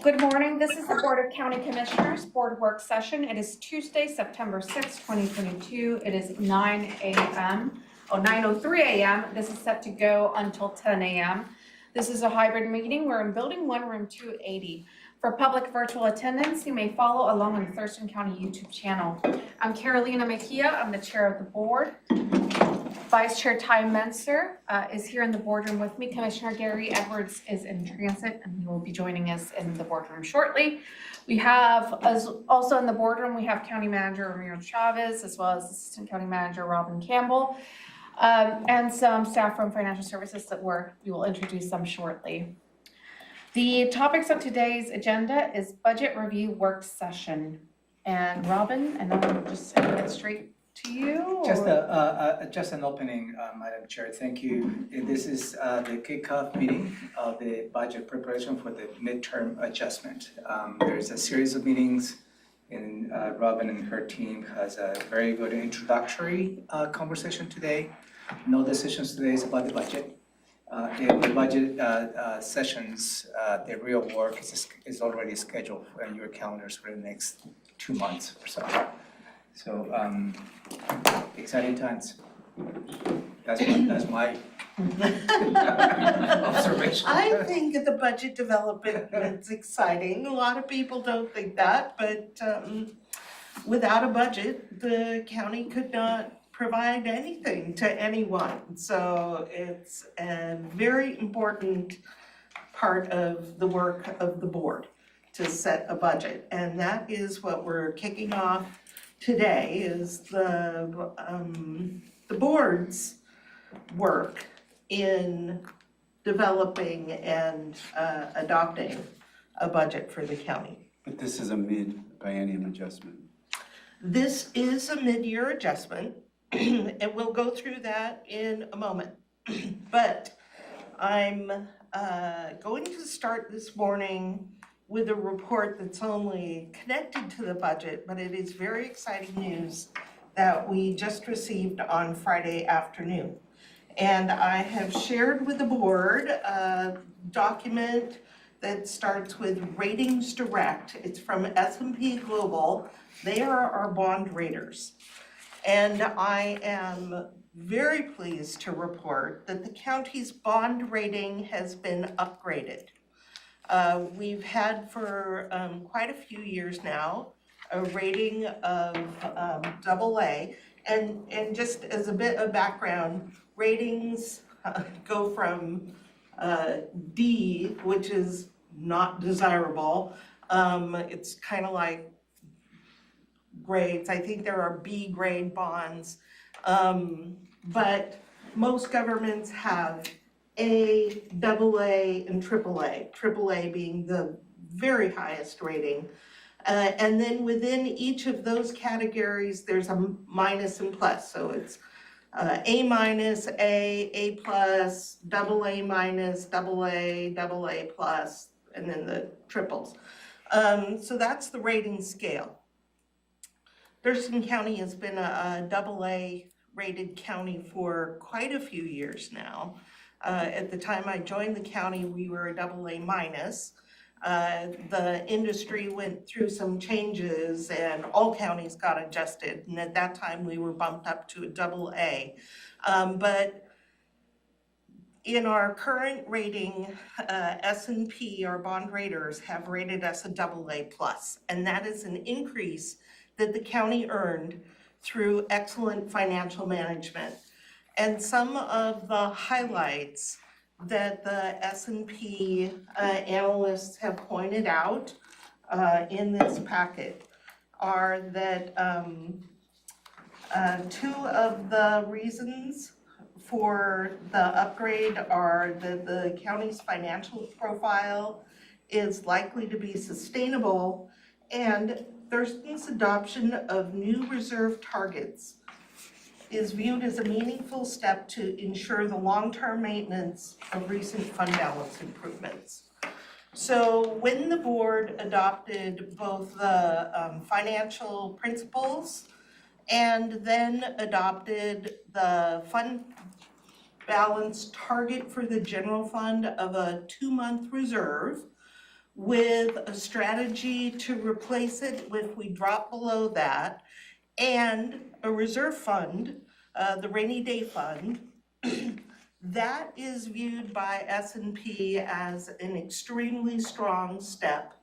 Good morning. This is the Board of County Commissioners Board Work Session. It is Tuesday, September 6, 2022. It is 9:03 a.m. This is set to go until 10 a.m. This is a hybrid meeting. We're in Building 1, Room 280. For public virtual attendance, you may follow along on the Thurston County YouTube channel. I'm Carolina Mejia. I'm the chair of the board. Vice Chair Ty Menser is here in the boardroom with me. Commissioner Gary Edwards is in transit and he will be joining us in the boardroom shortly. We have, also in the boardroom, we have County Manager Ramiro Chavez, as well as Assistant County Manager Robin Campbell, and some staff from Financial Services that we will introduce them shortly. The topics of today's agenda is budget review work session. And Robin, and I'm just sending it straight to you? Just an opening, Madam Chair. Thank you. This is the kickoff meeting of the budget preparation for the midterm adjustment. There's a series of meetings, and Robin and her team has a very good introductory conversation today. No decisions today is about the budget. In the budget sessions, the real work is already scheduled in your calendars for the next 2 months or so. So exciting times. That's my observation. I think the budget development is exciting. A lot of people don't think that, but without a budget, the county could not provide anything to anyone. So it's a very important part of the work of the board to set a budget. And that is what we're kicking off today, is the board's work in developing and adopting a budget for the county. But this is a mid-biennium adjustment. This is a mid-year adjustment, and we'll go through that in a moment. But I'm going to start this morning with a report that's only connected to the budget, but it is very exciting news that we just received on Friday afternoon. And I have shared with the board a document that starts with Ratings Direct. It's from S&P Global. They are our bond raters. And I am very pleased to report that the county's bond rating has been upgraded. We've had for quite a few years now a rating of AA, and just as a bit of background, ratings go from D, which is not desirable. It's kind of like grades. I think there are B grade bonds, but most governments have A, AA, and AAA. AAA being the very highest rating. And then within each of those categories, there's a minus and plus. So it's A minus, A plus, AA minus, AA plus, and then the triples. So that's the rating scale. Thurston County has been a AA rated county for quite a few years now. At the time I joined the county, we were a AA minus. The industry went through some changes and all counties got adjusted. And at that time we were bumped up to a AA. But in our current rating, S&P, our bond raters, have rated us a AA plus. And that is an increase that the county earned through excellent financial management. And some of the highlights that the S&P analysts have pointed out in this packet are that two of the reasons for the upgrade are that the county's financial profile is likely to be sustainable, and Thurston's adoption of new reserve targets is viewed as a meaningful step to ensure the long-term maintenance of recent fund balance improvements. So when the board adopted both the financial principles and then adopted the fund balance target for the general fund of a 2-month reserve, with a strategy to replace it if we drop below that, and a reserve fund, the rainy day fund, that is viewed by S&P as an extremely strong step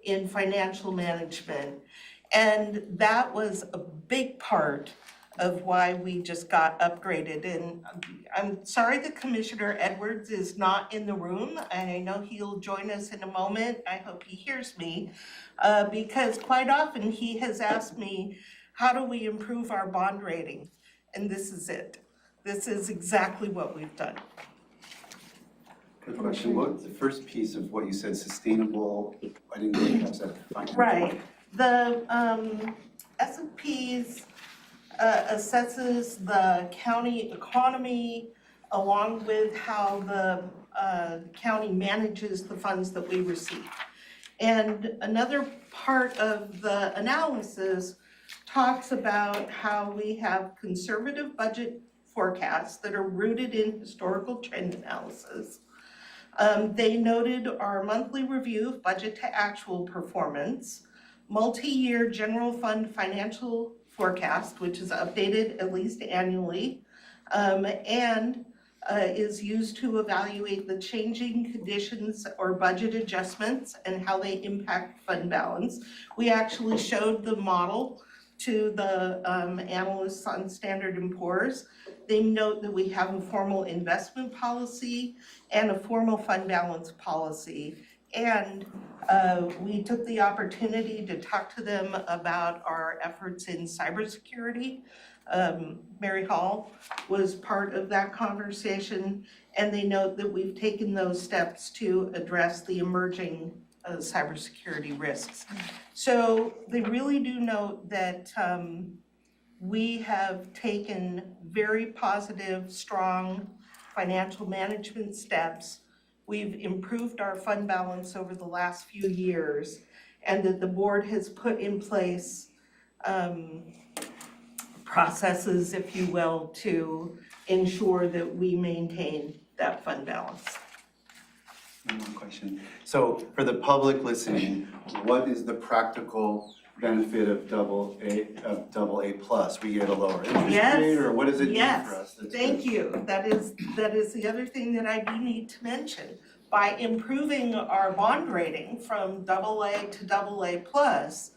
in financial management. And that was a big part of why we just got upgraded. And I'm sorry that Commissioner Edwards is not in the room. I know he'll join us in a moment. I hope he hears me, because quite often he has asked me, how do we improve our bond rating? And this is it. This is exactly what we've done. Good question. What was the first piece of what you said, sustainable? I didn't really catch that. Right. The S&P's assesses the county economy along with how the county manages the funds that we receive. And another part of the analysis talks about how we have conservative budget forecasts that are rooted in historical trend analysis. They noted our monthly review of budget to actual performance, multi-year general fund financial forecast, which is updated at least annually, and is used to evaluate the changing conditions or budget adjustments and how they impact fund balance. We actually showed the model to the analysts on Standard & Poor's. They note that we have a formal investment policy and a formal fund balance policy. And we took the opportunity to talk to them about our efforts in cybersecurity. Mary Hall was part of that conversation, and they note that we've taken those steps to address the emerging cybersecurity risks. So they really do note that we have taken very positive, strong financial management steps. We've improved our fund balance over the last few years, and that the board has put in place processes, if you will, to ensure that we maintain that fund balance. One more question. So for the public listening, what is the practical benefit of double A plus? We get a lower interest rate, or what does it do for us? Yes, thank you. That is the other thing that I do need to mention. By improving our bond rating from AA to AA plus,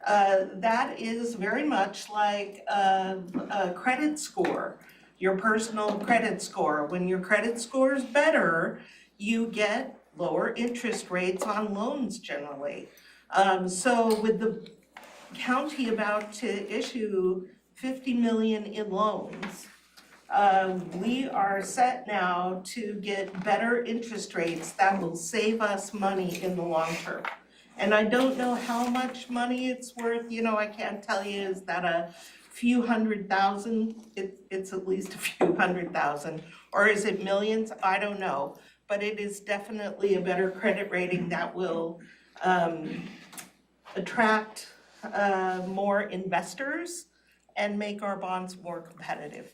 that is very much like a credit score, your personal credit score. When your credit score is better, you get lower interest rates on loans generally. So with the county about to issue 50 million in loans, we are set now to get better interest rates that will save us money in the long term. And I don't know how much money it's worth, I can't tell you, is that a few $100,000? It's at least a few $100,000, or is it millions? I don't know, but it is definitely a better credit rating that will attract more investors and make our bonds more competitive.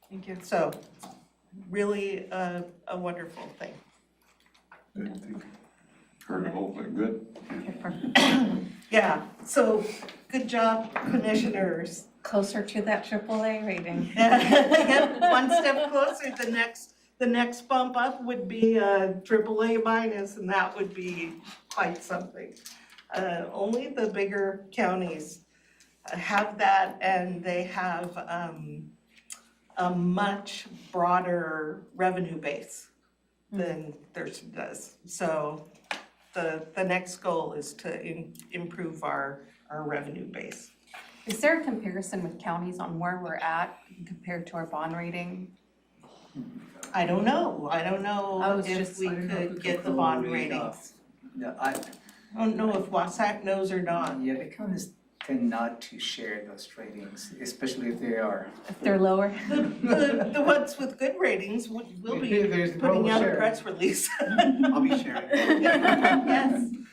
Thank you. So, really a wonderful thing. I think heard the whole thing, good. Okay, perfect. Yeah, so good job, commissioners. Closer to that AAA rating. Yep, one step closer, the next bump up would be a AAA minus, and that would be quite something. Only the bigger counties have that, and they have a much broader revenue base than Thurston does. So the next goal is to improve our revenue base. Is there a comparison with counties on where we're at compared to our bond rating? I don't know I was if just we wondering could get the bond ratings. No, I don't know if Wasatch knows or not. yeah, the counties tend not to share those ratings, especially if they are. If they're lower? The ones with good ratings, we'll be There's putting out a share. press release. I'll be sharing.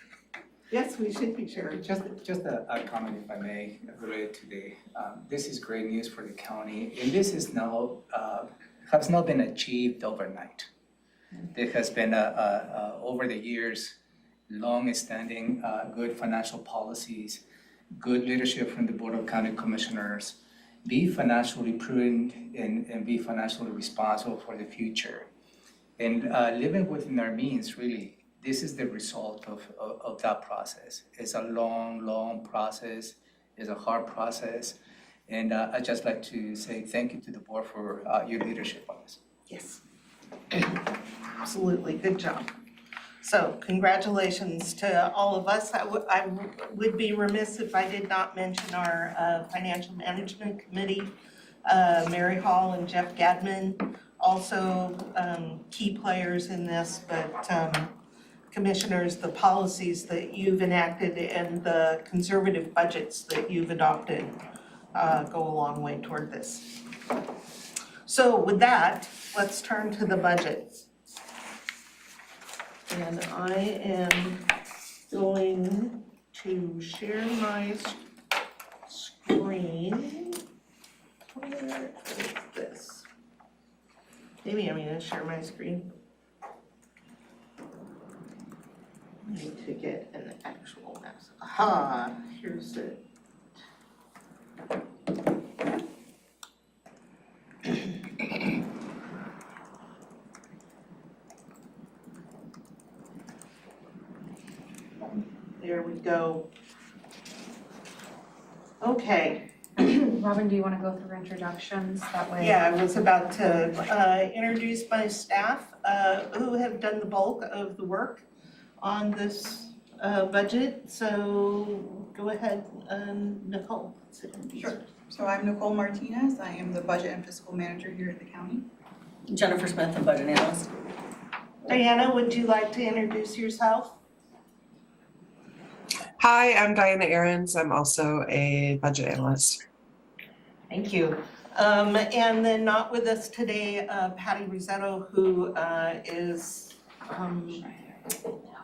Yes, we should be sharing. Just a comment, if I may, related to this is great news for the county, and this is now, has not been achieved overnight. There has been over the years, long-standing good financial policies, good leadership from the Board of County Commissioners, be financially prudent and be financially responsible for the future. And living within our means, really, this is the result of that process. It's a long process, it's a hard process. And I'd just like to say thank you to the board for your leadership on this. Yes. Absolutely, good job. So congratulations to all of us. I would be remiss if I did not mention our Financial Management Committee, Mary Hall and Jeff Gadman, also key players in this, but commissioners, the policies that you've enacted and the conservative budgets that you've adopted go a long way toward this. So with that, let's turn to the budget. And I am going to share my screen. Where is this? Maybe I'm gonna share my screen. I need to get an actual mess. Aha, here's it. There we go. Okay. Robin, do you want to go through introductions that way? Yeah, I was about to introduce my staff who have done the bulk of the work on this budget. So go ahead, Nicole. Sure. So I'm Nicole Martinez. I am the budget and fiscal manager here at the county. Jennifer Smith, the budget analyst. Diana, would you like to introduce yourself? Hi, I'm Diana Ahrens. I'm also a budget analyst. Thank you. And then not with us today, Patty Rosetto, who is,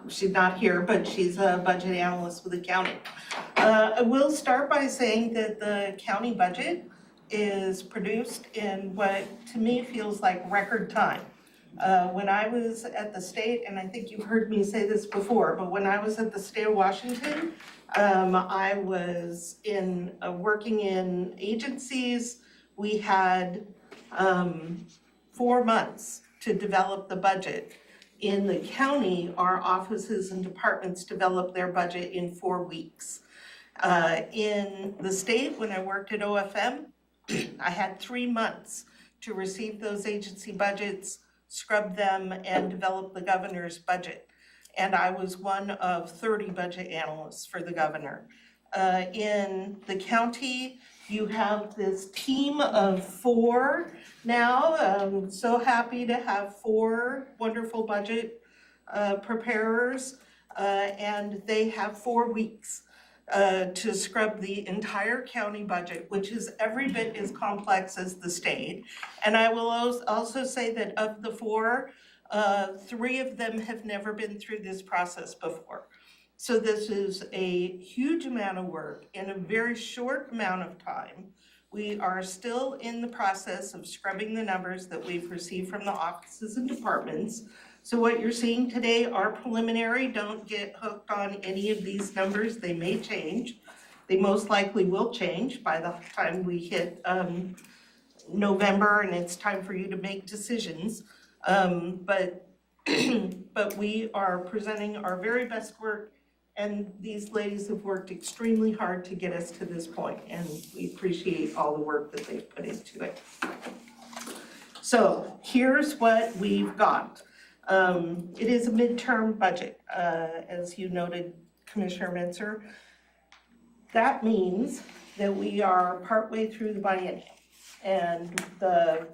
she's not here, but she's a budget analyst with the county. I will start by saying that the county budget is produced in what to me feels like record time. When I was at the state, and I think you've heard me say this before, but when I was at the state of Washington, I was working in agencies. We had 4 months to develop the budget. In the county, our offices and departments develop their budget in 4 weeks. In the state, when I worked at OFM, I had 3 months to receive those agency budgets, scrub them, and develop the governor's budget. And I was one of 30 budget analysts for the governor. In the county, you have this team of 4 now. I'm so happy to have 4 wonderful budget preparers, and they have 4 weeks to scrub the entire county budget, which is every bit as complex as the state. And I will also say that of the 4, 3 of them have never been through this process before. So this is a huge amount of work in a very short amount of time. We are still in the process of scrubbing the numbers that we've received from the offices and departments. So what you're seeing today are preliminary. Don't get hooked on any of these numbers. They may change. They most likely will change by the time we hit November and it's time for you to make decisions. But we are presenting our very best work, and these ladies have worked extremely hard to get us to this point, and we appreciate all the work that they've put into it. So here's what we've got. It is a midterm budget, as you noted, Commissioner Mintzer. That means that we are partway through the biennium, and the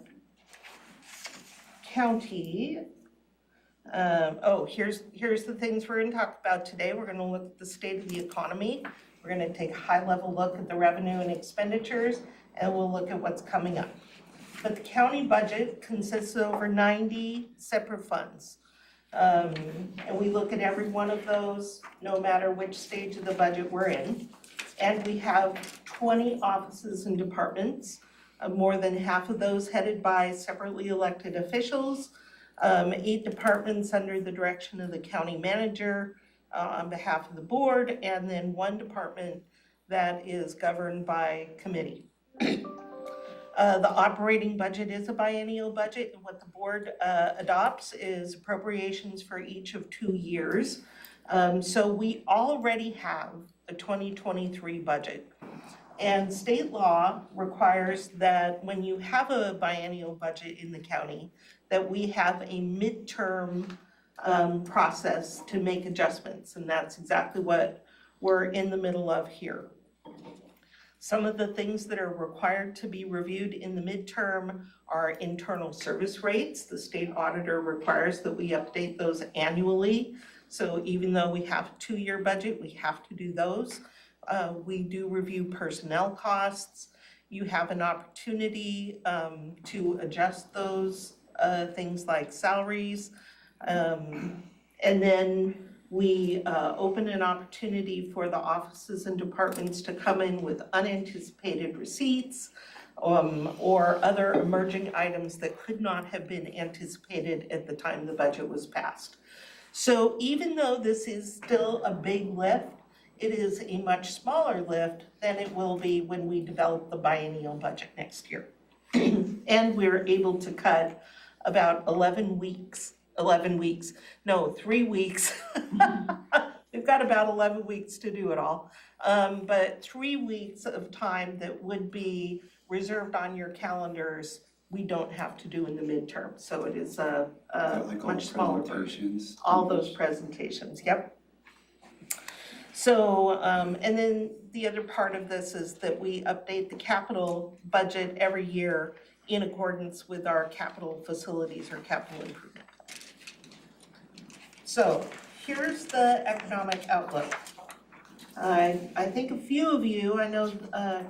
county, here's the things we're gonna talk about today. We're gonna look at the state of the economy. We're gonna take a high-level look at the revenue and expenditures, and we'll look at what's coming up. But the county budget consists of over 90 separate funds. And we look at every one of those, no matter which stage of the budget we're in. And we have 20 offices and departments, more than half of those headed by separately elected officials, 8 departments under the direction of the county manager, on behalf of the board, and then one department that is governed by committee. The operating budget is a biennial budget, and what the board adopts is appropriations for each of 2 years. So we already have a 2023 budget. And state law requires that when you have a biennial budget in the county, that we have a midterm process to make adjustments, and that's exactly what we're in the middle of here. Some of the things that are required to be reviewed in the midterm are internal service rates. The state auditor requires that we update those annually. So even though we have a 2-year budget, we have to do those. We do review personnel costs. You have an opportunity to adjust those things like salaries. And then we open an opportunity for the offices and departments to come in with unanticipated receipts or other emerging items that could not have been anticipated at the time the budget was passed. So even though this is still a big lift, it is a much smaller lift than it will be when we develop the biennial budget next year. And we're able to cut about 3 weeks. We've got about 11 weeks to do it all. But 3 weeks of time that would be reserved on your calendars, we don't have to do in the midterm. So it is a Like all much smaller version. presentations. All those presentations, yep. So, and then the other part of this is that we update the capital budget every year in accordance with our capital facilities or capital improvement plan. So here's the economic outlook. I think a few of you, I know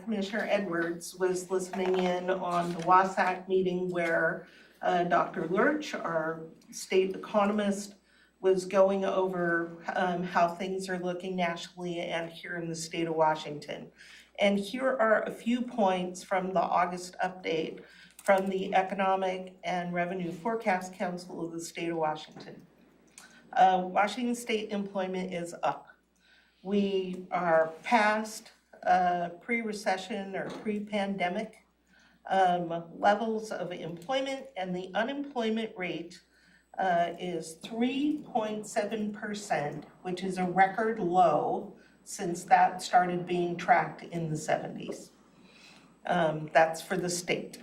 Commissioner Edwards was listening in on the WASAC meeting where Dr. Lurch, our state economist, was going over how things are looking nationally and here in the state of Washington. And here are a few points from the August update from the Economic and Revenue Forecast Council of the state of Washington. Washington state employment is up. We are past pre-recession or pre-pandemic levels of employment, and the unemployment rate is 3.7%, which is a record low since that started being tracked in the 70s. That's for the state.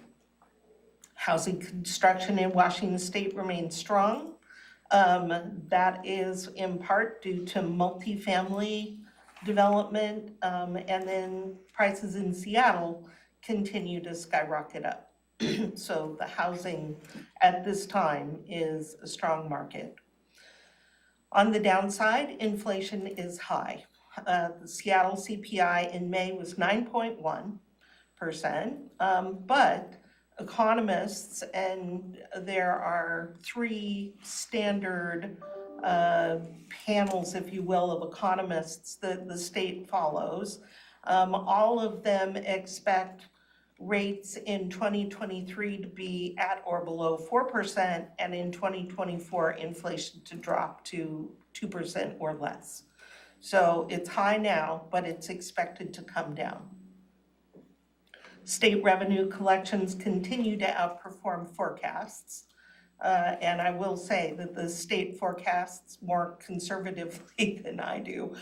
Housing construction in Washington state remains strong. That is in part due to multifamily development, and then prices in Seattle continue to skyrocket up. So the housing at this time is a strong market. On the downside, inflation is high. The Seattle CPI in May was 9.1%, but economists, and there are 3 standard panels, if you will, of economists that the state follows. All of them expect rates in 2023 to be at or below 4%, and in 2024 inflation to drop to 2% or less. So it's high now, but it's expected to come down. State revenue collections continue to outperform forecasts. And I will say that the state forecasts more conservatively than I do.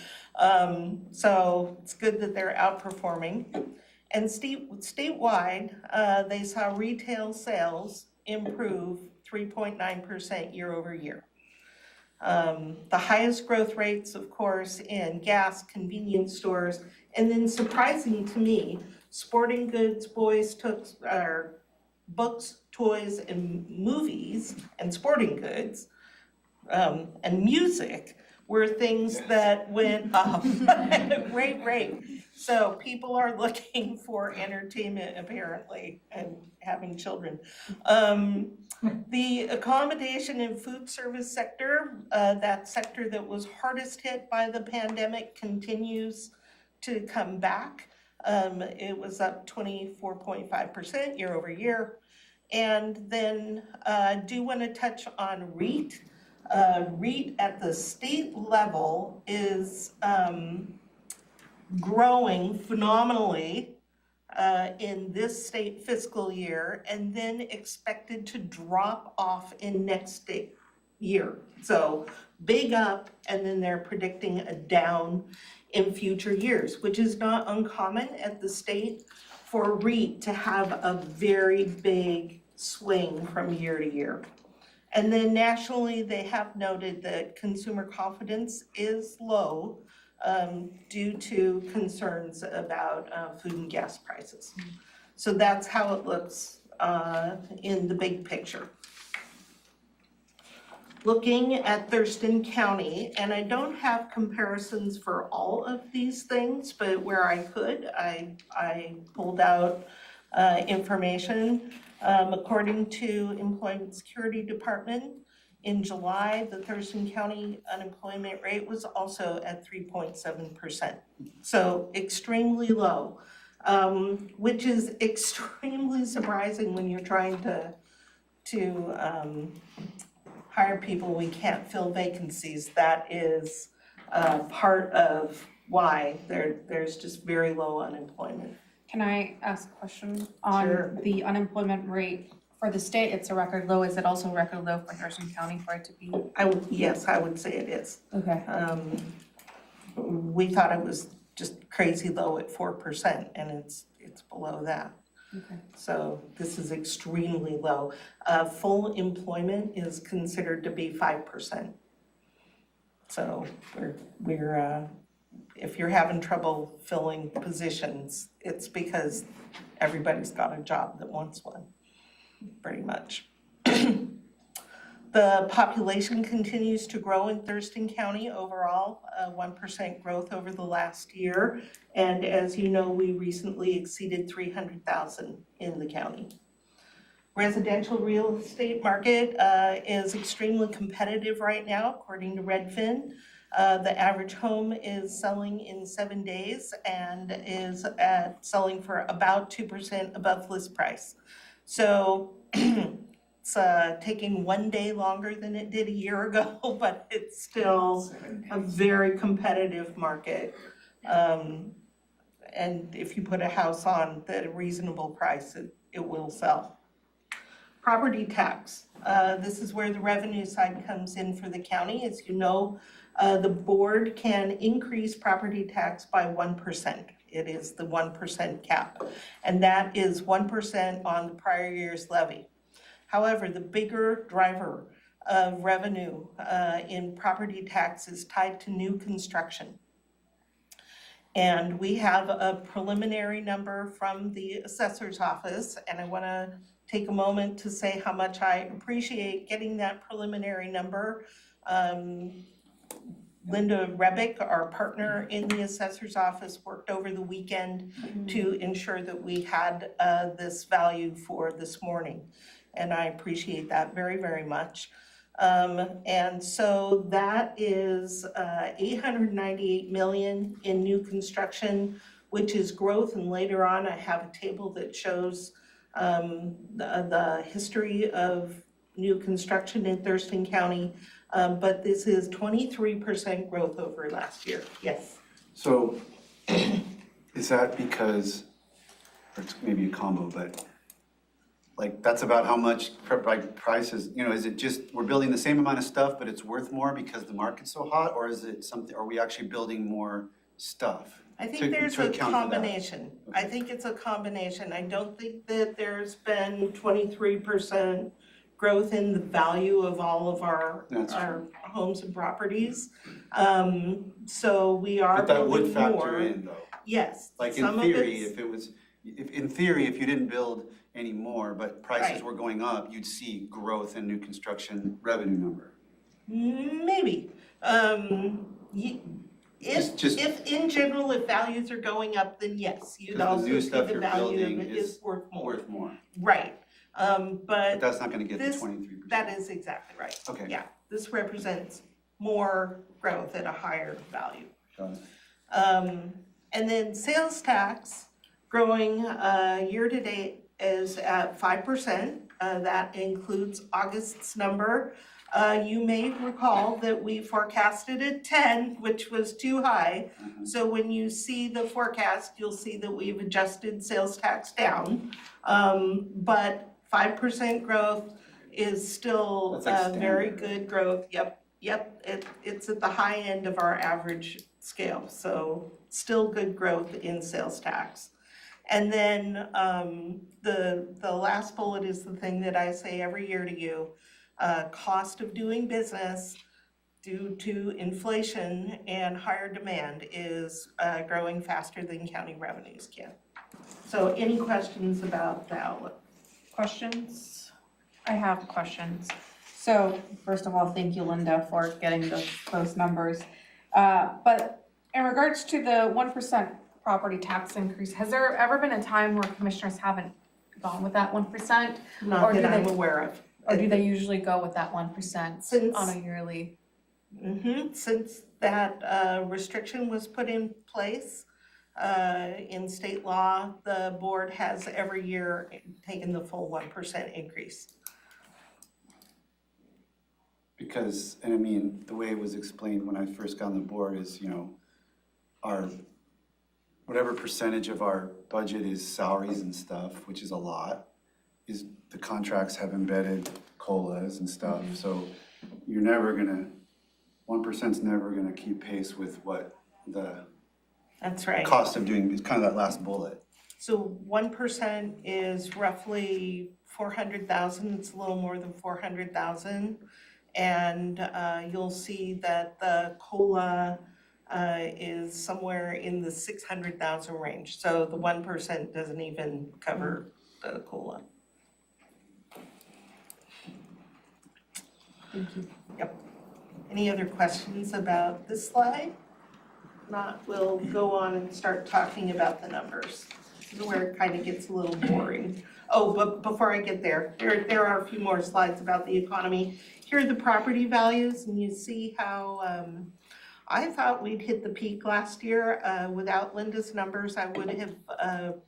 So it's good that they're outperforming. And statewide, they saw retail sales improve 3.9% year over year. The highest growth rates, of course, in gas, convenience stores, and then surprising to me, sporting goods, books, toys, and movies, and sporting goods, and music were things that went up. Great. So people are looking for entertainment apparently, and having children. The accommodation and food service sector, that sector that was hardest hit by the pandemic, continues to come back. It was up 24.5% year over year. And then I do want to touch on Reit. Reit at the state level is growing phenomenally in this state fiscal year and then expected to drop off in next year. So big up, and then they're predicting a down in future years, which is not uncommon at the state for Reit to have a very big swing from year to year. And then nationally, they have noted that consumer confidence is low due to concerns about food and gas prices. So that's how it looks in the big picture. Looking at Thurston County, and I don't have comparisons for all of these things, but where I could, I pulled out information. According to Employment Security Department, in July, the Thurston County unemployment rate was also at 3.7%. So extremely low, which is extremely surprising when you're trying to hire people. We can't fill vacancies. That is part of why there's just very low unemployment. Can I ask a question Sure. on the unemployment rate for the state? It's a record low. Is it also a record low for Thurston County for it to be? Yes, I would say it is. Okay. We thought it was just crazy low at 4%, and it's below that. Okay. So this is extremely low. Full employment is considered to be 5%. So we're if you're having trouble filling positions, it's because everybody's got a job that wants one, pretty much. The population continues to grow in Thurston County overall, 1% growth over the last year. And as you know, we recently exceeded 300,000 in the county. Residential real estate market is extremely competitive right now, according to Redfin. The average home is selling in 7 days and is selling for about 2% above list price. So it's taking 1 day longer than it did a year ago, but it's still a very competitive market. And if you put a house on at a reasonable price, it will sell. Property tax. This is where the revenue side comes in for the county. As you know, the board can increase property tax by 1%. It is the 1% cap, and that is 1% on the prior year's levy. However, the bigger driver of revenue in property tax is tied to new construction. And we have a preliminary number from the assessor's office, and I want to take a moment to say how much I appreciate getting that preliminary number. Linda Rebick, our partner in the assessor's office, worked over the weekend to ensure that we had this value for this morning. And I appreciate that very, very much. And so that is $898 million in new construction, which is growth. And later on, I have a table that shows the history of new construction in Thurston County. But this is 23% growth over last year. Yes. So is that because, or it's maybe a combo, but like that's about how much like prices, you know, is it just we're building the same amount of stuff but it's worth more because the market's so hot, or is it something, are we actually building more stuff? I think there's a combination. I think it's a combination. I don't think that there's been 23% growth in the value of all of our homes and properties. So we are but that building would factor more. in though. Yes. Like in theory, if you didn't build any more, but prices were going up, you'd see growth in new construction revenue number. Maybe. If in general, if values are going up, then yes, you'd also see the value of it is worth more. Right. But that's not gonna get the 23%. That is exactly right. Okay. Yeah, this represents more growth at a higher value. Got it. And then sales tax growing year to date is at 5%. That includes August's number. You may recall that we forecasted at 10, which was too high. So when you see the forecast, you'll see that we've adjusted sales tax down. But 5% growth is still That's like very standard. good growth. Yep, it's at the high end of our average scale, so still good growth in sales tax. And then the last bullet is the thing that I say every year to you. Cost of doing business due to inflation and higher demand is growing faster than county revenues can. So any questions about the outlook? Questions? I have questions. So first of all, thank you, Linda, for getting those numbers. But in regards to the 1% property tax increase, has there ever been a time where commissioners haven't gone with that 1%? Not Or do that I'm they- aware of. Or do they usually go with that 1% Since- on a yearly? Since that restriction was put in place in state law, the board has every year taken the full 1% increase. Because, and I mean, the way it was explained when I first got on the board is, our, whatever percentage of our budget is salaries and stuff, which is a lot, is the contracts have embedded COLAs and stuff, so you're never gonna, 1%'s never gonna keep pace with what the That's right. cost of doing, it's kind of that last bullet. So 1% is roughly 400,000, it's a little more than 400,000. And you'll see that the COLA is somewhere in the 600,000 range. So the 1% doesn't even cover the COLA. Thank you. Yep. Any other questions about this slide? Not, we'll go on and start talking about the numbers. This is where it kind of gets a little boring. Oh, but before I get there are a few more slides about the economy. Here are the property values, and you see how I thought we'd hit the peak last year. Without Linda's numbers, I would have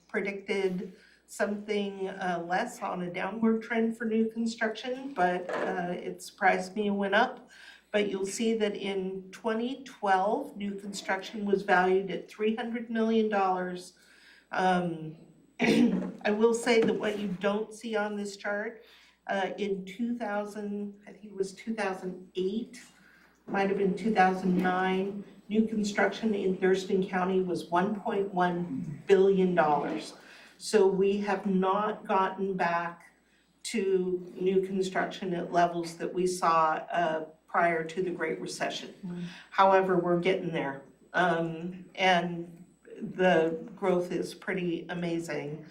predicted something less on a downward trend for new construction, but it surprised me and went up. But you'll see that in 2012, new construction was valued at $300 million. I will say that what you don't see on this chart, in 2000, I think it was 2008, might have been 2009, new construction in Thurston County was $1.1 billion. So we have not gotten back to new construction at levels that we saw prior to the Great Recession. However, we're getting there. And the growth is pretty amazing.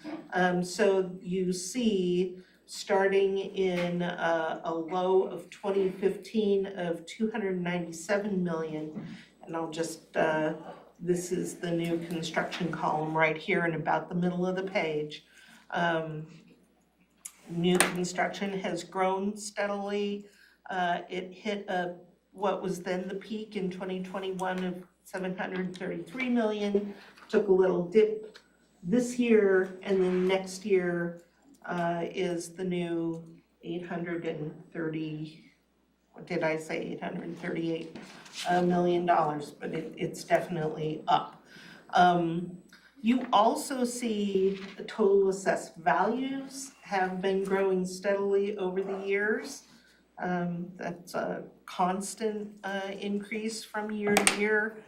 So you see, starting in a low of 2015 of 297 million, and I'll just, this is the new construction column right here in about the middle of the page. New construction has grown steadily. It hit what was then the peak in 2021 of 733 million, took a little dip this year, and then next year is the new 830, what did I say, $838 million, but it's definitely up. You also see the total assessed values have been growing steadily over the years. That's a constant increase from year to year.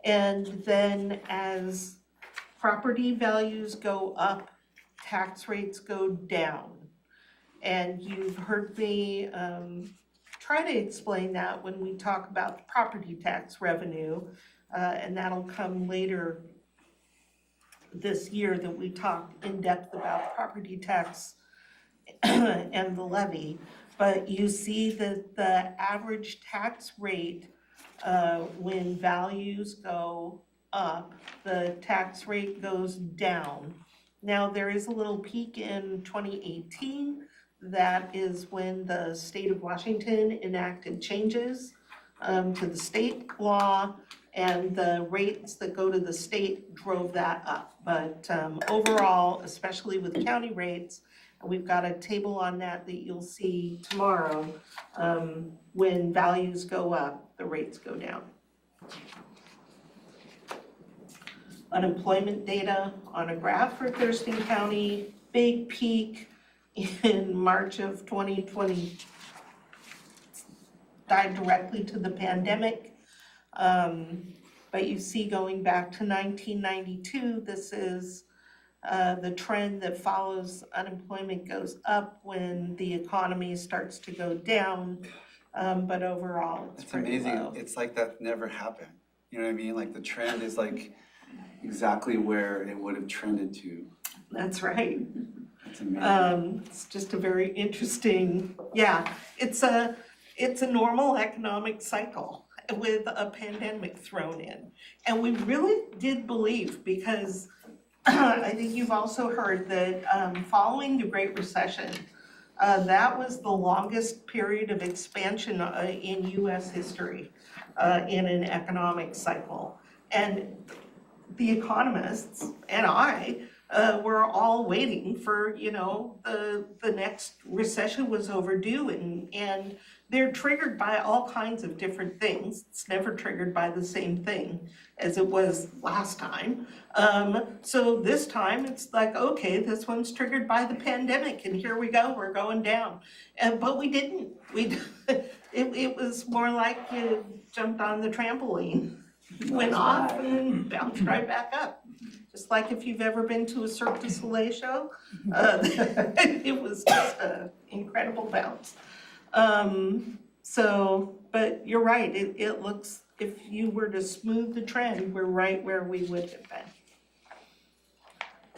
And then as property values go up, tax rates go down. And you've heard me try to explain that when we talk about the property tax revenue, and that'll come later this year that we talk in depth about property tax and the levy. But you see that the average tax rate, when values go up, the tax rate goes down. Now, there is a little peak in 2018. That is when the state of Washington enacted changes to the state law, and the rates that go to the state drove that up. But overall, especially with county rates, And we've got a table on that you'll see tomorrow. When values go up, the rates go down. Unemployment data on a graph for Thurston County, big peak in March of 2020. Tied directly to the pandemic. But you see going back to 1992, this is the trend that follows unemployment goes up when the economy starts to go down. But overall, it's It's pretty amazing, low. it's like that never happened, you know what I mean? Like the trend is like exactly where it would have trended to. That's right. It's amazing. It's just a very interesting, it's a normal economic cycle with a pandemic thrown in. And we really did believe, because I think you've also heard that following the Great Recession, that was the longest period of expansion in US history in an economic cycle. And the economists and I were all waiting for, the next recession was overdue, and they're triggered by all kinds of different things. It's never triggered by the same thing as it was last time. So this time it's like, okay, this one's triggered by the pandemic, and here we go, we're going down. But we didn't. It was more like you jumped on the trampoline, went off, and bounced right back up. Just like if you've ever been to a Cirque du Soleil show, it was just an incredible bounce. But you're right, it looks, if you were to smooth the trend, we're right where we would have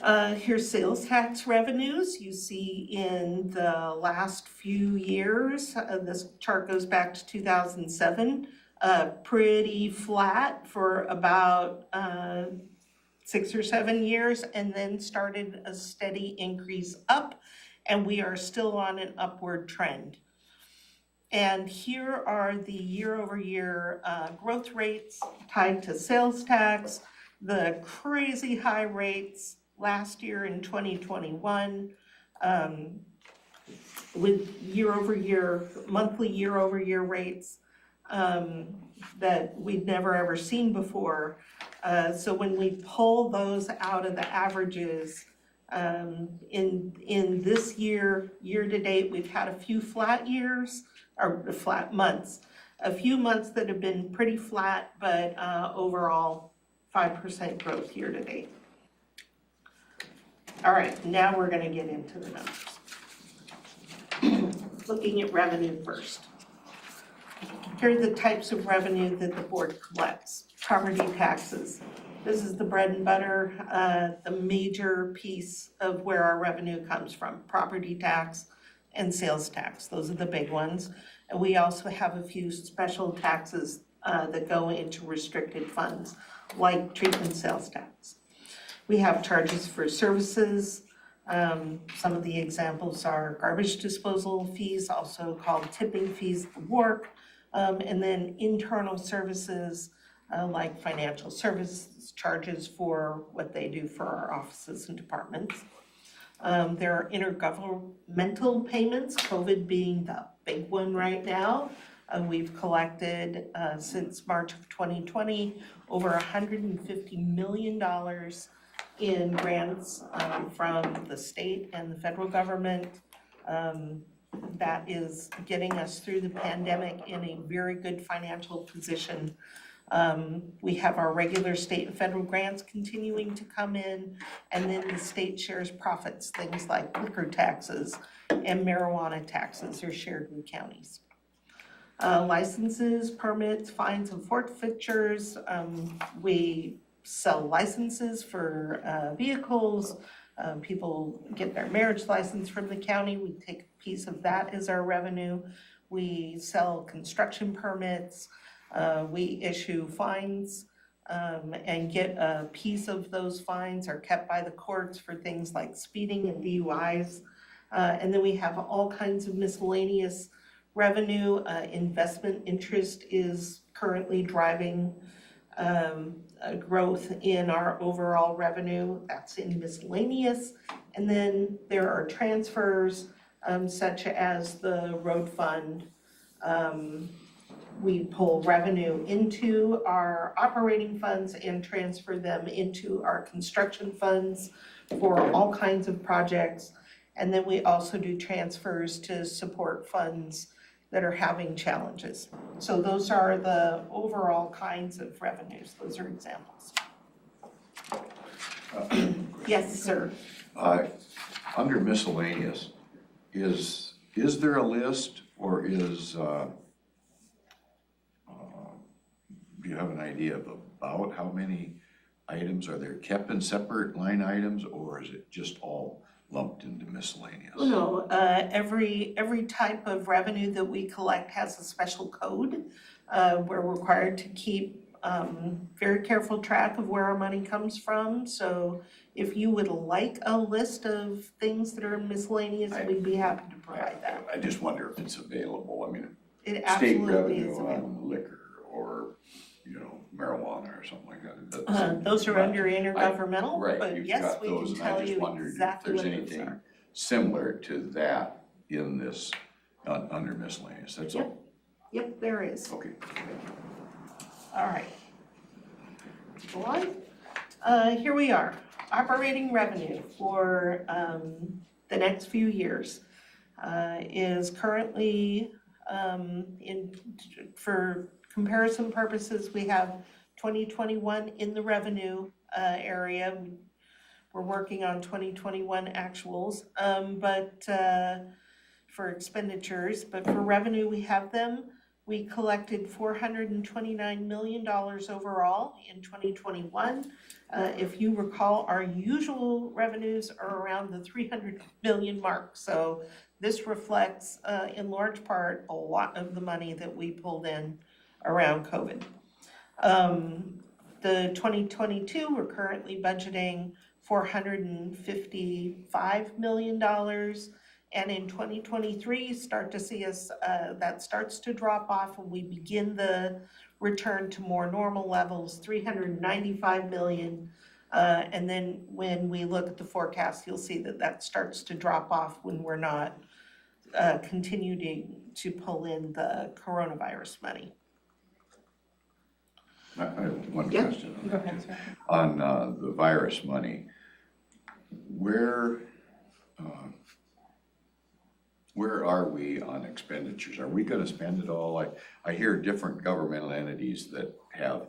been. Here's sales tax revenues. You see in the last few years, this chart goes back to 2007, pretty flat for about 6 or 7 years, and then started a steady increase up, and we are still on an upward trend. And here are the year-over-year growth rates tied to sales tax, the crazy high rates last year in 2021, with year-over-year, monthly year-over-year rates that we'd never ever seen before. So when we pull those out of the averages, in this year to date, we've had a few flat years, or flat months, a few months that have been pretty flat, but overall 5% growth year to date. All right, now we're gonna get into the numbers. Looking at revenue first. Here are the types of revenue that the board collects. Property taxes. This is the bread and butter, the major piece of where our revenue comes from. Property tax and sales tax, those are the big ones. And we also have a few special taxes that go into restricted funds, like treatment sales tax. We have charges for services. Some of the examples are garbage disposal fees, also called tipping fees for work, and then internal services like financial services charges for what they do for our offices and departments. There are intergovernmental payments, COVID being the big one right now. We've collected since March of 2020 over $150 million in grants from the state and the federal government. That is getting us through the pandemic in a very good financial position. We have our regular state and federal grants continuing to come in, and then the state shares profits, things like liquor taxes and marijuana taxes are shared with counties. Licenses, permits, fines, and forfeitures. We sell licenses for vehicles. People get their marriage license from the county. We take a piece of that as our revenue. We sell construction permits. We issue fines and get a piece of those fines are kept by the courts for things like speeding and DUIs. And then we have all kinds of miscellaneous revenue. Investment interest is currently driving growth in our overall revenue, that's in miscellaneous. And then there are transfers, such as the road fund. We pull revenue into our operating funds and transfer them into our construction funds for all kinds of projects. And then we also do transfers to support funds that are having challenges. So those are the overall kinds of revenues, those are examples. Yes, sir. Under miscellaneous, is there a list or do you have an idea of about how many items? Are they kept in separate line items or is it just all lumped into miscellaneous? No, every type of revenue that we collect has a special code. We're required to keep very careful track of where our money comes from. So if you would like a list of things that are miscellaneous, we'd be happy to provide that. I just wonder if it's available. I mean, It state absolutely is revenue available. on liquor or, marijuana or something like that. Those are under intergovernmental, Right, but you've yes, got we those, can and I tell just you wondered if exactly there's what those anything are. similar to that in this, under miscellaneous, that's all. Yep, there is. Okay. All right. Go on. Here we are, operating revenue for the next few years is currently for comparison purposes, we have 2021 in the revenue area. We're working on 2021 actuals, but for expenditures, but for revenue, we have them. We collected $429 million overall in 2021. If you recall, our usual revenues are around the 300 million mark. So this reflects, in large part, a lot of the money that we pulled in around COVID. The 2022, we're currently budgeting $455 million. And in 2023, start to see us, that starts to drop off and we begin the return to more normal levels, 395 million. And then when we look at the forecast, you'll see that that starts to drop off when we're not continuing to pull in the coronavirus money. I have one Yeah. question. Go ahead, sir. On the virus money, where are we on expenditures? Are we gonna spend it all? I hear different governmental entities that have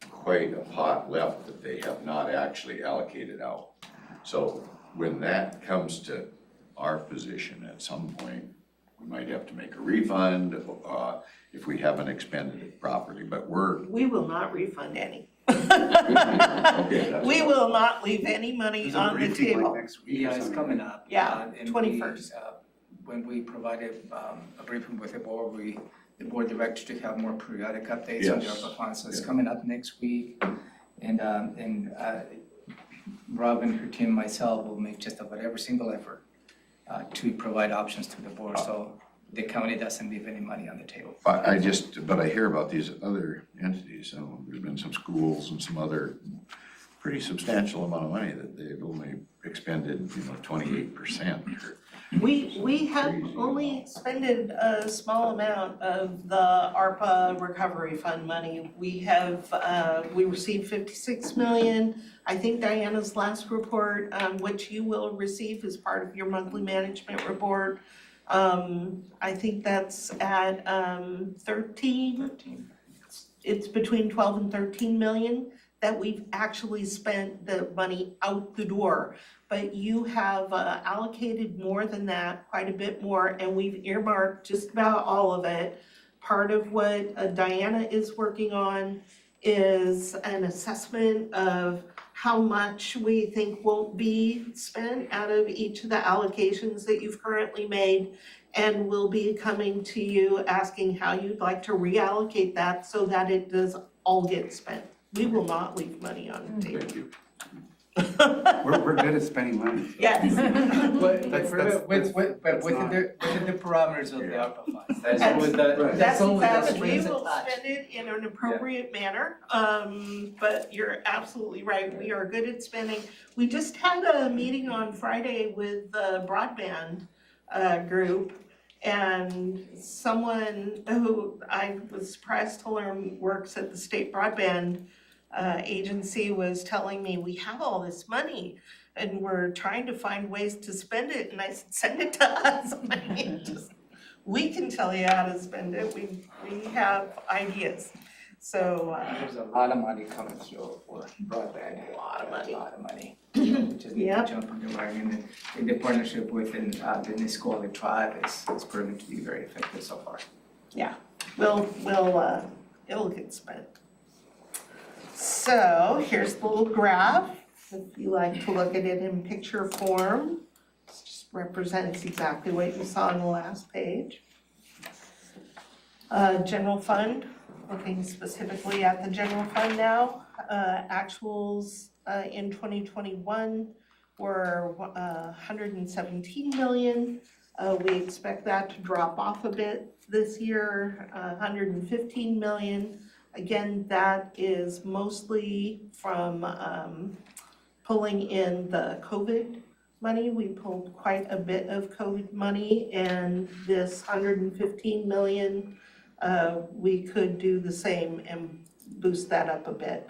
quite a pot left that they have not actually allocated out. So when that comes to our position at some point, we might have to make a refund if we haven't expended it properly, but We will not refund any. okay, that's We all. will not leave any money Is it on the briefing like table. next week or Yeah, it's something? coming up. Yeah, And 21st. when we provided a briefing with the board, the board directed to have more periodic updates on the Yes. ARPA funds. So it's Yeah. coming up next week. And Rob and her team and myself will make just about every single effort to provide options to the board, so the county doesn't leave any money on the table. But I hear about these other entities, there's been some schools and some other pretty substantial amount of money that they've only expended, 28%. We have Crazy. only expended a small amount of the ARPA recovery fund money. We received 56 million. I think Diana's last report, which you will receive as part of your monthly management report, I think that's at 13. It's between 12 and 13 million that we've actually spent the money out the door. But you have allocated more than that, quite a bit more, and we've earmarked just about all of it. Part of what Diana is working on is an assessment of how much we think won't be spent out of each of the allocations that you've currently made. And we'll be coming to you asking how you'd like to reallocate that so that it does all get spent. We will not leave money on the table. Thank you. We're good at spending money. Yes. But That's- but within the parameters of the ARPA funds, that's always the, Right. that's always the exactly, we strings will attached. spend it in an appropriate manner, but you're absolutely right, we are good at spending. We just had a meeting on Friday with the broadband group, and someone who I was surprised to learn works at the state broadband agency was telling me, we have all this money and we're trying to find ways to spend it, and I said, send it to us. I mean, we can tell you how to spend it, we have ideas, so. There's a lot of money coming through for broadband. A lot of money. A lot of money. We just need to Yep. jump on the wagon, and the partnership within the Nisqually tribe is proven to be very effective so far. It'll get spent. So here's the little graph, if you like to look at it in picture form. It just represents exactly what you saw on the last page. General fund, looking specifically at the general fund now, actuals in 2021 were 117 million. We expect that to drop off a bit this year, 115 million. Again, that is mostly from pulling in the COVID money. We pulled quite a bit of COVID money, and this 115 million, we could do the same and boost that up a bit.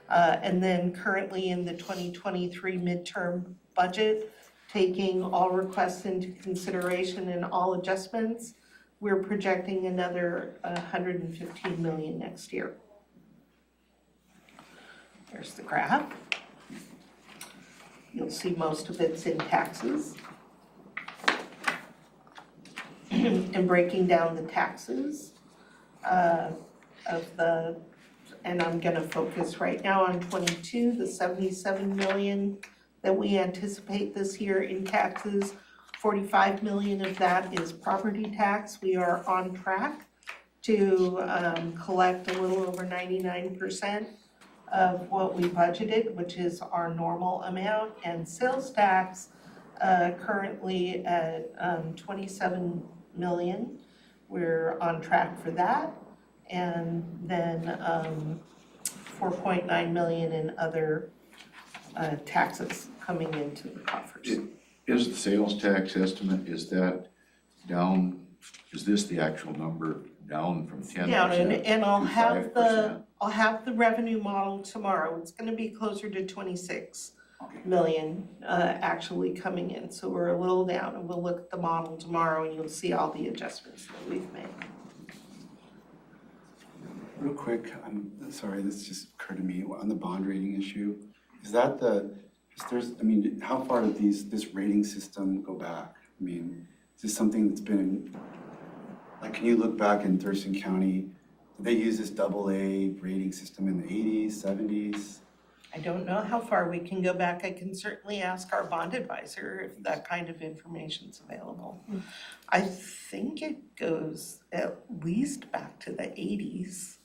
And then currently in the 2023 midterm budget, taking all requests into consideration and all adjustments, we're projecting another 115 million next year. There's the graph. You'll see most of it's in taxes. And breaking down the taxes and I'm gonna focus right now on 22, the 77 million that we anticipate this year in taxes. 45 million of that is property tax. We are on track to collect a little over 99% of what we budgeted, which is our normal amount, and sales tax currently at 27 million. We're on track for that, and then 4.9 million in other taxes coming into the coffers. Is the sales tax estimate, is that down, is this the actual number down from 10%? Down, and I'll to have 5%? I'll have the revenue model tomorrow. It's gonna be closer to 26 million actually coming in, so we're a little down, and we'll look at the model tomorrow and you'll see all the adjustments that we've made. Real quick, I'm sorry, this just occurred to me, on the bond rating issue, is that how far did this rating system go back? I mean, is this something that's been, like, can you look back in Thurston County, did they use this AA rating system in the 80s, 70s? I don't know how far we can go back. I can certainly ask our bond advisor if that kind of information's available. I think it goes at least back to the 80s,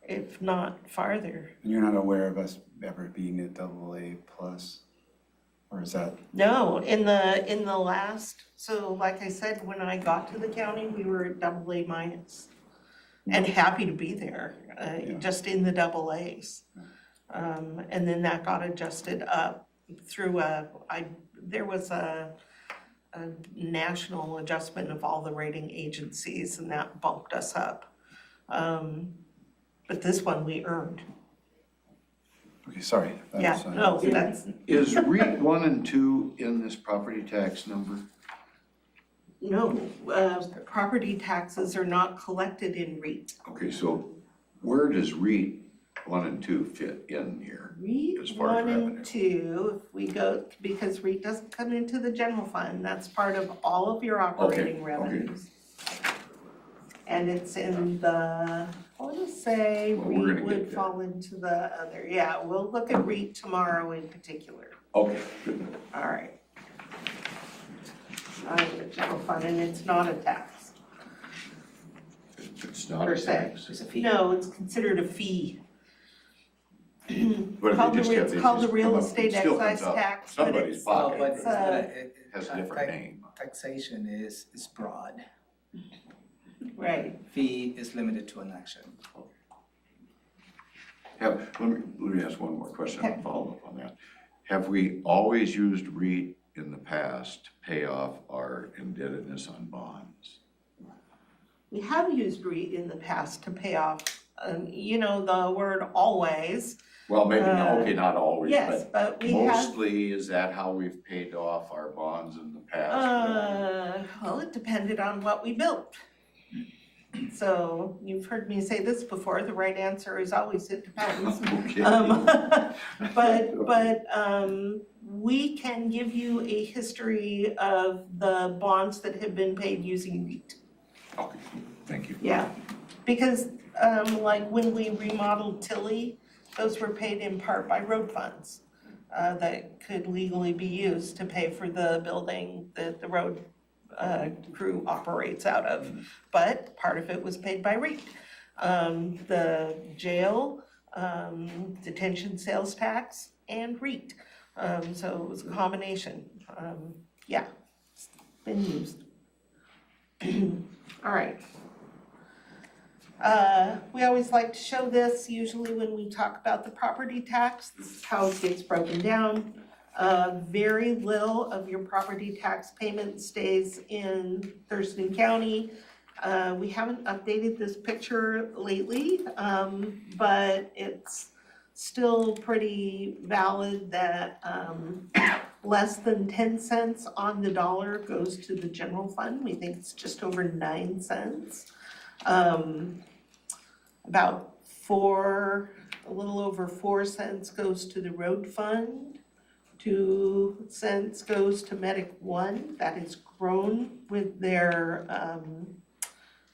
if not farther. And you're not aware of us ever being at AA plus, or is that? No, in the last, so like I said, when I got to the county, we were at AA minus. And happy to be there, just in the AA's. And then that got adjusted up through there was a national adjustment of all the rating agencies, and that bumped us up. But this one we earned. Okay, sorry. Yeah, no, that's, Is REIT 1 and 2 in this property tax number? no, property taxes are not collected in REIT. Okay, so where does REIT 1 and 2 fit in here? As REIT far as 1 revenue. and 2, if we go, because REIT doesn't come into the general fund, that's part of all of your operating okay. revenues. And it's in the, I wanna say Well, we're REIT gonna would get there. fall into the other, yeah, we'll look at REIT tomorrow in particular. Okay, good. All right. The general fund, and it's not a tax It's not per a se. tax. No, it's considered a fee. But if they Called the just re- have- it's they called the just real come up- estate it still comes excise out tax, but Somebody's it's- Well, pocket. but It's, uh, Has a different name. Taxation is broad. Right. Fee is limited to an action. Let me ask one more question, I'll follow up on that. Have we always used REIT in the past to pay off our indebtedness on bonds? We have used REIT in the past to pay off, the word always. Well, maybe, okay, not always, Yes, but but we have, mostly, is that how we've paid off our bonds in the past? well, it depended on what we built. So you've heard me say this before, the right answer is always it depends. Okay. But we can give you a history of the bonds that have been paid using REIT. Okay, thank you. Yeah, because like when we remodeled Tilly, those were paid in part by road funds that could legally be used to pay for the building that the road crew operates out of. But part of it was paid by REIT. The jail, detention sales tax, and REIT. So it was a combination. Yeah, it's been used. All right. We always like to show this, usually when we talk about the property tax, this is how it gets broken down. Very little of your property tax payment stays in Thurston County. We haven't updated this picture lately, but it's still pretty valid that less than 10 cents on the dollar goes to the general fund. We think it's just over 9 cents. About a little over 4 cents goes to the road fund. 2 cents goes to Medic One. That has grown with their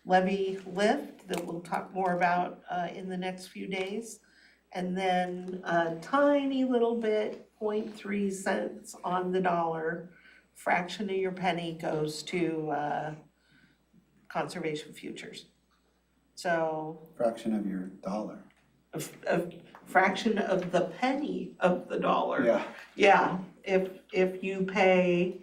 levy lift that we'll talk more about in the next few days. And then a tiny little bit, 0.3 cents on the dollar, fraction of your penny goes to conservation futures. So Fraction of your dollar. a fraction of the penny of the dollar. Yeah. Yeah, if you pay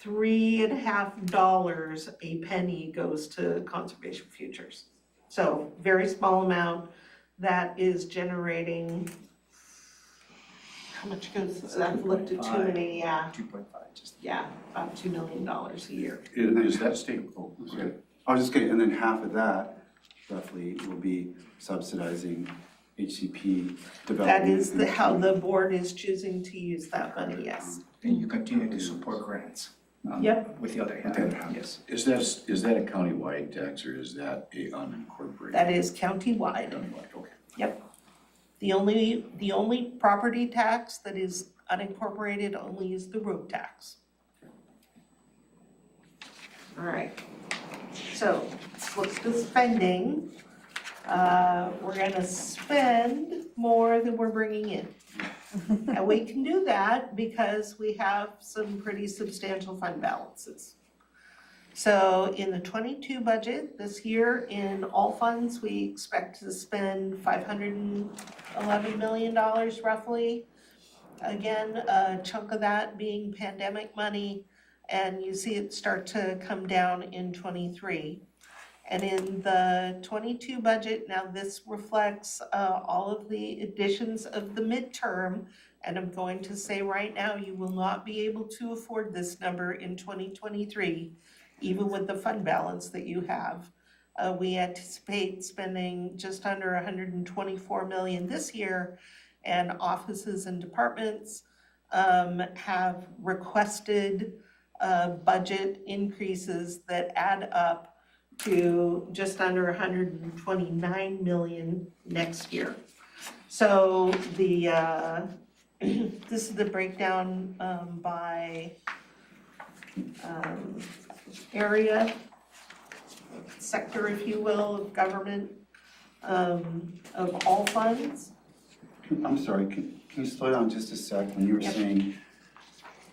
$3.50, a penny goes to conservation futures. So very small amount that is generating, how much goes, I've looked at too many, yeah, 2.5, just. yeah, about $2 million a year. Is that state, oh, okay. I was just kidding, and then half of that roughly will be subsidizing HCP development. That is how the board is choosing to use that money, yes. And you continue to support grants. Yep. With the other hand, Okay. yes. Is that a countywide tax or is that a unincorporated? That is countywide. Countywide, okay. Yep. The only property tax that is unincorporated only is the road tax. All right, so let's look at the spending. We're gonna spend more than we're bringing in. And we can do that because we have some pretty substantial fund balances. So in the 22 budget this year, in all funds, we expect to spend $511 million roughly. Again, a chunk of that being pandemic money, and you see it start to come down in 23. And in the 22 budget, now this reflects all of the additions of the midterm, and I'm going to say right now, you will not be able to afford this number in 2023, even with the fund balance that you have. We anticipate spending just under 124 million this year, and offices and departments have requested budget increases that add up to just under 129 million next year. So the this is the breakdown by area, sector, if you will, of government, of all funds. I'm sorry, can you slow down just a sec? When you were Yep. saying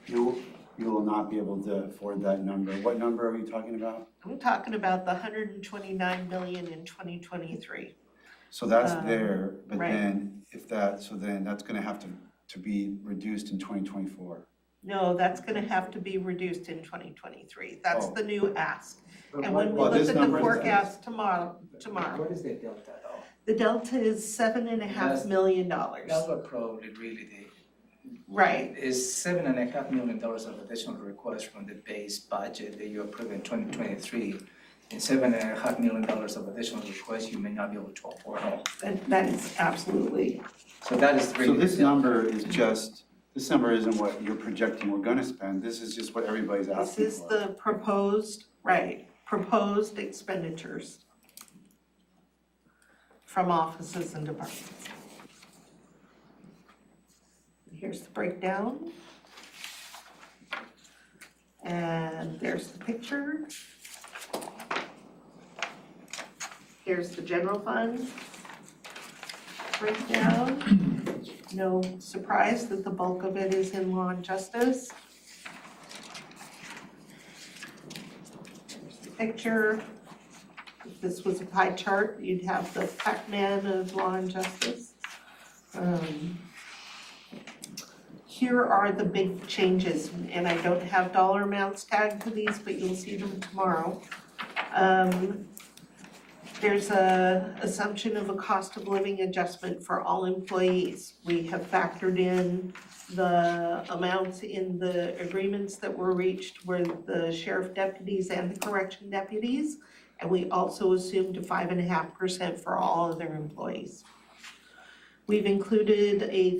you will not be able to afford that number, what number are you talking about? I'm talking about the 129 million in 2023. So that's there, but right. then if that, so then that's gonna have to be reduced in 2024. No, that's gonna have to be reduced in 2023. That's Oh. the new ask. But And what- when we Well, look this at the number is- forecast tomorrow, What is the delta though? the delta is $7.5 million. That's what probably really Right, is $7.5 million of additional requests from the base budget that you approved in 2023. And $7.5 million of additional requests you may not be able to afford all. that is absolutely, So that is really. So this number is just, this number isn't what you're projecting we're gonna spend, this is just what everybody's this asking is for. the proposed expenditures from offices and departments. Here's the breakdown. And there's the picture. Here's the general fund breakdown. No surprise that the bulk of it is in law and justice. Here's the picture. If this was a pie chart, you'd have the Pac-Man of law and justice. Here are the big changes, and I don't have dollar amounts tagged to these, but you'll see them tomorrow. There's a assumption of a cost of living adjustment for all employees. We have factored in the amounts in the agreements that were reached with the sheriff deputies and the correction deputies. And we also assumed a 5.5% for all other employees. We've included $1,000.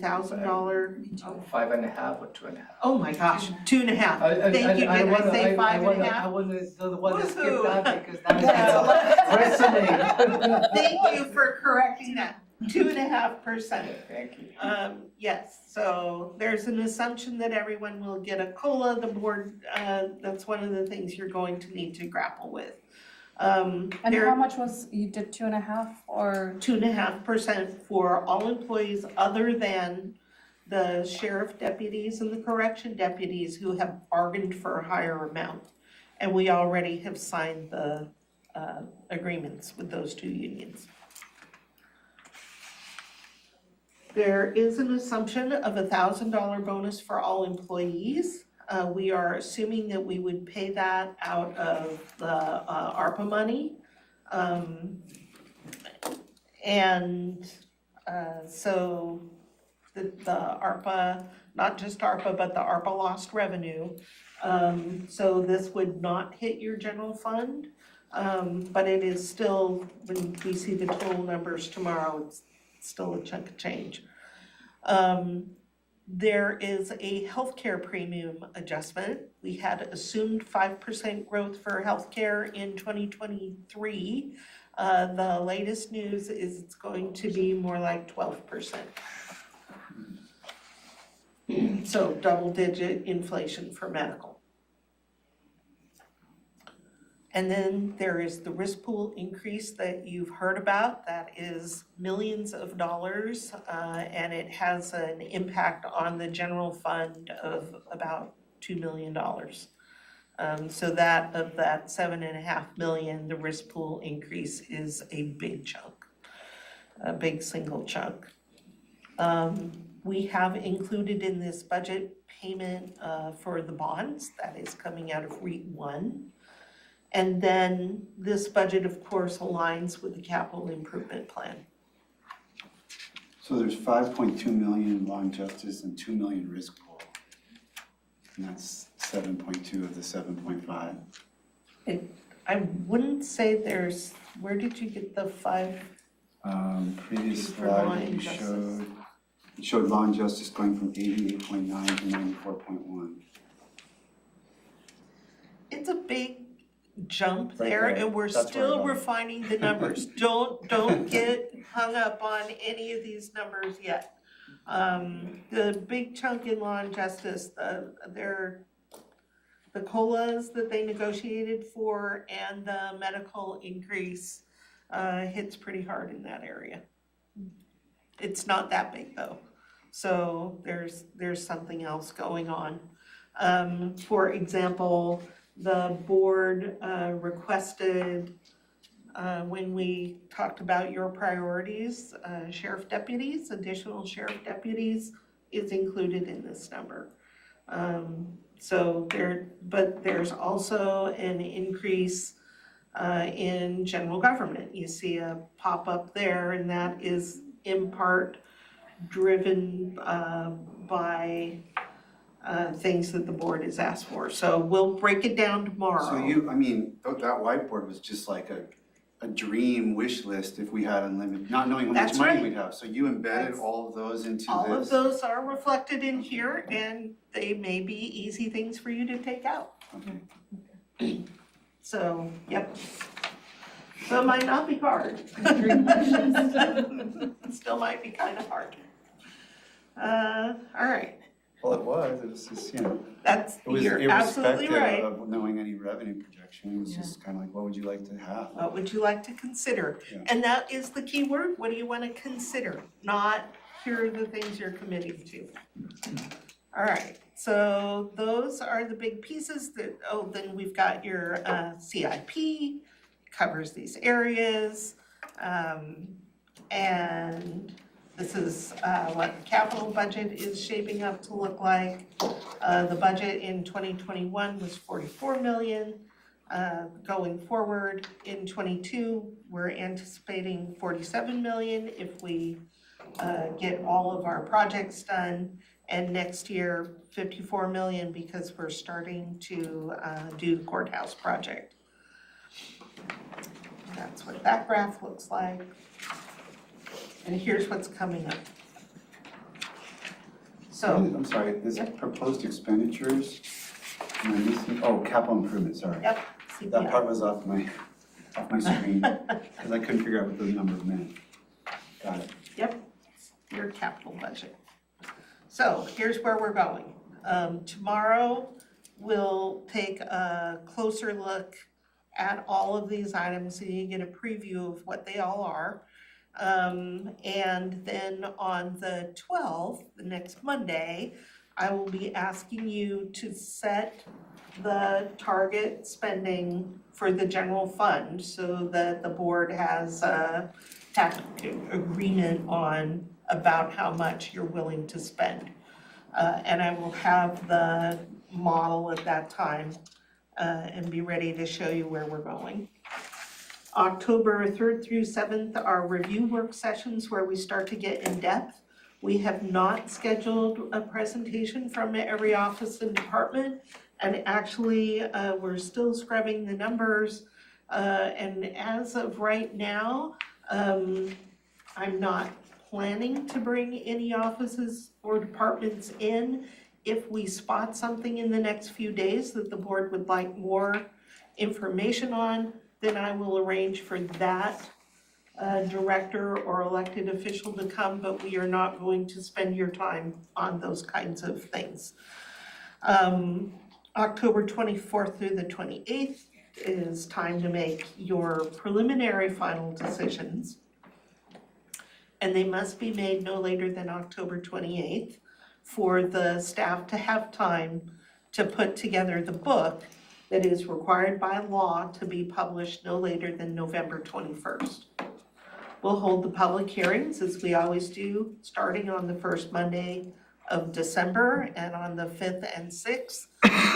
5.5 or 2.5? Oh my gosh, 2.5. Thank you, did I say 5.5? I wasn't the one that skipped Woohoo. that because that resonated. Thank you for correcting that, 2.5%. Thank you. Yes, so there's an assumption that everyone will get a COLA, the board, that's one of the things you're going to need to grapple with. And There- how much was, you did 2.5 or? 2.5% for all employees other than the sheriff deputies and the correction deputies who have bargained for a higher amount. And we already have signed the agreements with those two unions. There is an assumption of a $1,000 bonus for all employees. We are assuming that we would pay that out of the ARPA money. So the ARPA, not just ARPA, but the ARPA lost revenue. So this would not hit your general fund, but it is still, when we see the total numbers tomorrow, it's still a chunk of change. There is a healthcare premium adjustment. We had assumed 5% growth for healthcare in 2023. The latest news is it's going to be more like 12%. So double-digit inflation for medical. And then there is the risk pool increase that you've heard about. That is millions of dollars, and it has an impact on the general fund of about $2 million. So that of that $7.5 million, the risk pool increase is a big chunk, a big single chunk. We have included in this budget payment for the bonds that is coming out of Reit 1. And then this budget, of course, aligns with the capital improvement plan. So there's 5.2 million law and justice and 2 million risk pool. And that's 7.2 of the 7.5. I wouldn't say there's, where did you get the 5? Previous For law slide and you justice. showed law and justice going from 88.9 to 94.1. It's a big jump Right there, there. and we're That's where still I'm going. refining the numbers. Don't get hung up on any of these numbers yet. The big chunk in law and justice, the COLAs that they negotiated for and the medical increase hits pretty hard in that area. It's not that big though, so there's something else going on. For example, the board requested when we talked about your priorities, sheriff deputies, additional sheriff deputies is included in this number. But there's also an increase in general government. You see a pop-up there, and that is in part driven by things that the board has asked for. So we'll break it down tomorrow. So that whiteboard was just like a dream wish list if we had unlimited, not knowing how much That's money right. we'd have. So you embedded That's- all of those into this? All of those are reflected in here, and they may be easy things for you to take out. Okay. So, yep. So it might not be hard. Still might be kind of hard. All right, Well, it was just, that's, it was you're absolutely irrespective right. of knowing any revenue projection. It was just kind of like, what would you like to have? What would you like to consider? Yeah. And that is the key word, what do you want to consider? Not, here are the things you're committing to. All right, so those are the big pieces that, then we've got your CIP, covers these areas. And this is what the capital budget is shaping up to look like. The budget in 2021 was 44 million. Going forward in '22, we're anticipating 47 million if we get all of our projects done. And next year, 54 million because we're starting to do the courthouse project. That's what that graph looks like. And here's what's coming up. So, I'm sorry, this proposed expenditures, am I missing? Oh, capital improvement, sorry. yep, That CPI. part was off my screen, because I couldn't figure out what those numbers meant. Got it. Yep, your capital budget. So here's where we're going. Tomorrow, we'll take a closer look at all of these items so you get a preview of what they all are. And then on the 12th, the next Monday, I will be asking you to set the target spending for the general fund so that the board has a tactical agreement on about how much you're willing to spend. And I will have the model at that time and be ready to show you where we're going. October 3rd through 7th are review work sessions where we start to get in depth. We have not scheduled a presentation from every office and department. And actually, we're still scrubbing the numbers. And as of right now, I'm not planning to bring any offices or departments in. If we spot something in the next few days that the board would like more information on, then I will arrange for that director or elected official to come, but we are not going to spend your time on those kinds of things. October 24th through the 28th is time to make your preliminary final decisions. And they must be made no later than October 28th for the staff to have time to put together the book that is required by law to be published no later than November 21st. We'll hold the public hearings as we always do, starting on the first Monday of December and on the 5th and 6th.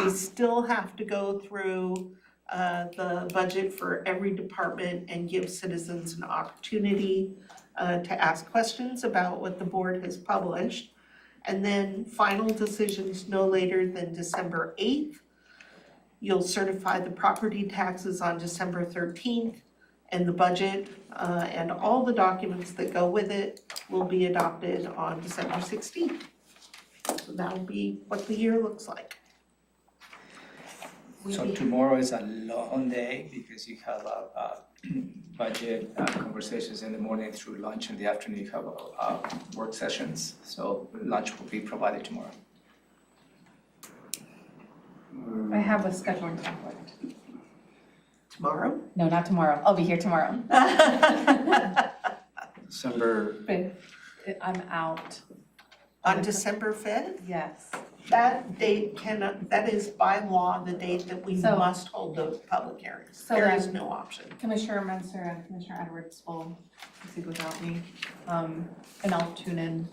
We still have to go through the budget for every department and give citizens an opportunity to ask questions about what the board has published. And then final decisions no later than December 8th. You'll certify the property taxes on December 13th, and the budget and all the documents that go with it will be adopted on December 16th. So that'll be what the year looks like. So tomorrow is a long day because you have budget conversations in the morning through lunch. In the afternoon, you have work sessions. So lunch will be provided tomorrow. I have a scheduling conflict. Tomorrow? No, not tomorrow. I'll be here tomorrow. December, But I'm out On December 5th, Yes. that date cannot, that is by law the date that we So- must hold those public hearings. So There is then- no option. Commissioner Menser and Commissioner Edwards will proceed without me. And I'll tune in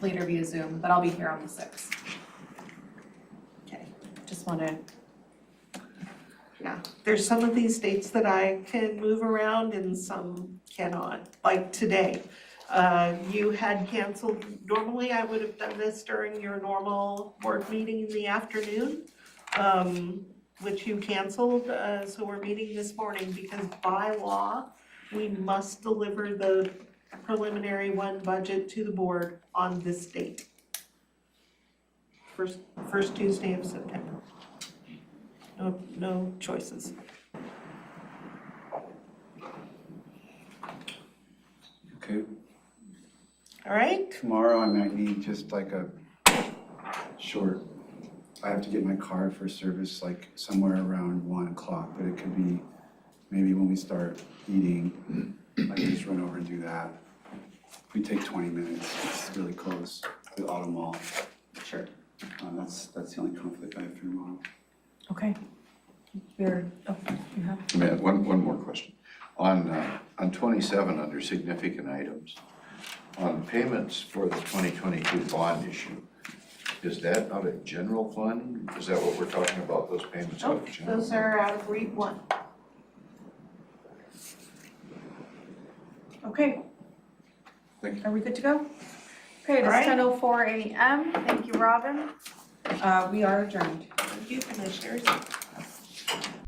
later via Zoom, but I'll be here on the 6th. Okay. Just wanted, Yeah, there's some of these dates that I can move around and some cannot, like today. You had canceled, normally I would have done this during your normal board meeting in the afternoon, which you canceled, so we're meeting this morning because by law, we must deliver the preliminary one budget to the board on this date. First Tuesday of September. No choices. Okay, All right? tomorrow I might need just like a short, I have to get my car for service like somewhere around 1 o'clock, but it could be maybe when we start eating, I can just run over and do that. We take 20 minutes, it's really close, the auto mall. Sure. That's the only conflict I have for tomorrow. okay. You have? Man, one more question. On 27, under significant items, on payments for the 2022 bond issue, is that out of general fund? Is that what we're talking about, those payments out of general? Those are out of Reit 1. Okay. Thank you. Are we good to go? Okay, it is All right. 10:04 a.m. Thank you, Robin. We are adjourned. Thank you, commissioners.